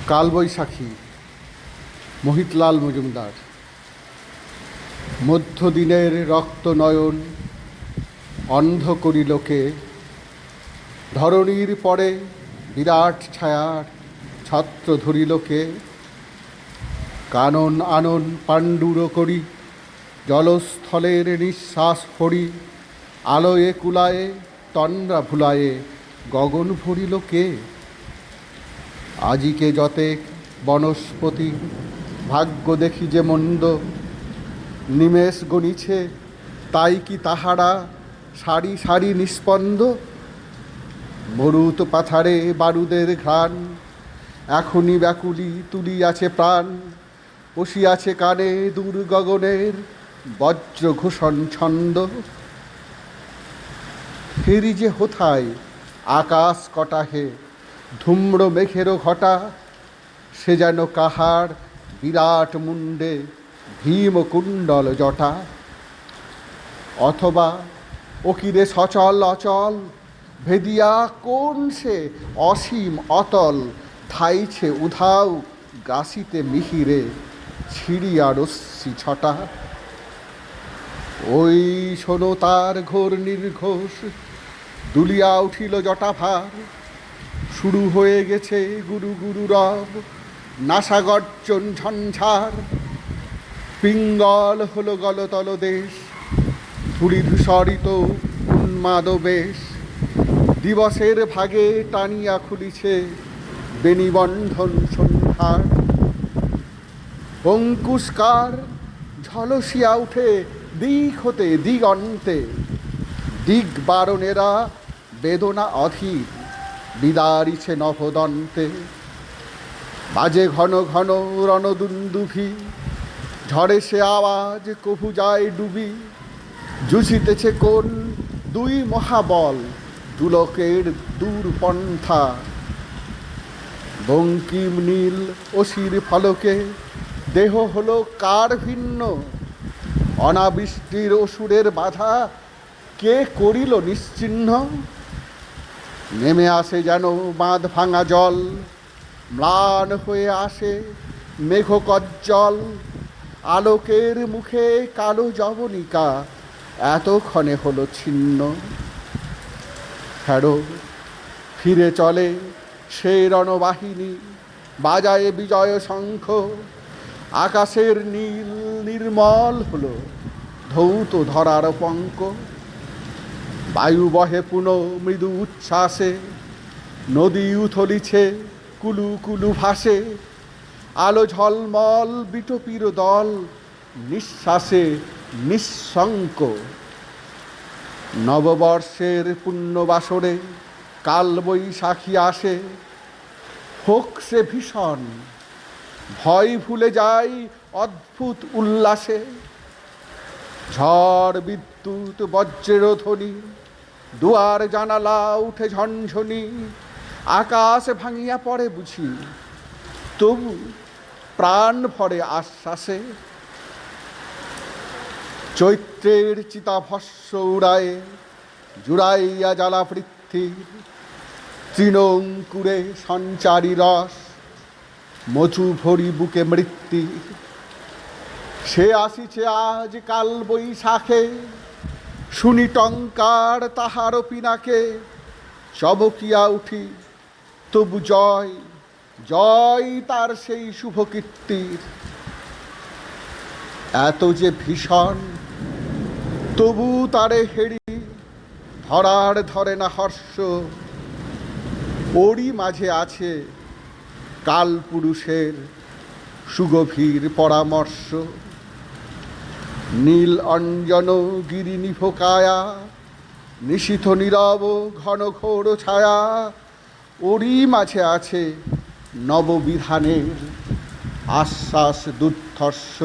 কালবৈশাখী, মোহিতলাল মজুমদার। মধ্যদিনের রক্ত নয়ন অন্ধ করিলোকে, ধরণীর পরে বিরাট ছায়ার ছত্র ধরিলোকে। কানন আনন পাণ্ডুর করি, জলস্থলের নিঃশ্বাস হরি। আলোয়ে কুলায়ে তন্দ্রা ভুলায়ে গগন ভরিলোকে। আজিকে যতেক বনস্পতি ভাগ্য দেখি যে মন্দ, নিমেষ গণিছে তাই কি তাহারা সারি সারি নিস্পন্দ। মরুত পাথারে বারুদের ঘ্রাণ, এখনই ব্যাকুলি তুলিয়াছে প্রাণ। বসিয়াছে কানে দূর গগনের বজ্রঘোষণ ছন্দ। ফেরি যে হোথায় আকাশ কটাহে ধূম্র মেঘেরও ঘটা। সে যেন কাহার বিরাট মুন্ডে ভীমকুণ্ডল জটা। অথবা অকিরে সচল অচল ভেদিয়া কোন সে অসীম অতল। ধাইছে উধাও গাছিতে মিহিরে ছিড়িয়া রশ্মি ছটা। ওই শোনো তার ঘোর নির্ঘোষ দুলিয়া উঠিল জটাভার। শুরু হয়ে গেছে গুরু গুরু রব নাসা গর্জন ঝঞ্ঝার। পিঙ্গল হলো গলতল দেশ, ধূলি ধূসরিত উন্মাদ বেশ। দিবসের ভাগে টানিয়া খুলিছে বেনিবন্ধন সন্ধ্যার। অঙ্কুশকার ঝলসিয়া উঠে দিক হতে দিগন্তে। দিগবারণেরা বেদনা অধীর বিদারিছে নভদন্তে। বাজে ঘন ঘন রণদুন্দুভি, ঝড়ে সে আওয়াজ কভু যায় ডুবি। জুঝিতেছে কোন দুই মহাবল দুলকের দূরপন্থা। বঙ্কিম নীল অসির ফলকে দেহ হলো কার ভিন্ন। অনাবৃষ্টির অসুরের বাধা কে করিল নিশ্চিহ্ন। নেমে আসে যেন বাঁধ ভাঙা জল, ম্লান হয়ে আসে মেঘকজ্জল। আলোকের মুখে কালো যবনিকা এতক্ষণে হলো ছিন্ন। ফেরো ফিরে চলে সেই রণবাহিনী, বাজায়ে বিজয় শঙ্খ। আকাশের নীল নির্মল হলো ধৌত ধরার পঙ্ক। বায়ু বহে পুনঃ মৃদু উচ্ছ্বাসে, নদী উথলিছে কুলু কুলু ভাসে। আলো ঝলমল বিটপির দল নিঃশ্বাসে নিঃশঙ্ক। নববর্ষের পুণ্যবাসরে কালবৈশাখী আসে। হোক সে ভীষণ, ভয় ভুলে যায় অদ্ভুত উল্লাসে। ঝড় বিদ্যুৎ বজ্রের ধ্বনি, দুয়ার জানালা উঠে ঝনঝনি। আকাশ ভাঙিয়া পড়ে বুঝি, তবু প্রাণ ভরে আশ্বাসে। চৈত্রের চিতাভস্য উড়ায়ে জুড়াইয়া জ্বালা পৃথ্বীর। তৃণঙ্কুরে সঞ্চারী রস, মধু ভরি বুকে মৃত্যুর। সে আসিছে আজ কাল বৈশাখে, শুনি টঙ্কার তাহার পিনাকে। চমকিয়া উঠি তবু জয় জয় তার সেই শুভ কীর্তির। এত যে ভীষণ তবু তারে হেরি, ধরার ধরে না হর্ষ। ওরই মাঝে আছে কালপুরুষের সুগভীর পরামর্শ। নীল অঞ্জন গিরি নিভকায়া, নিশীথ নীরব ঘন ঘোর ছায়া। ওরই মাঝে আছে নববিধানের আশ্বাস দুর্ধর্ষ।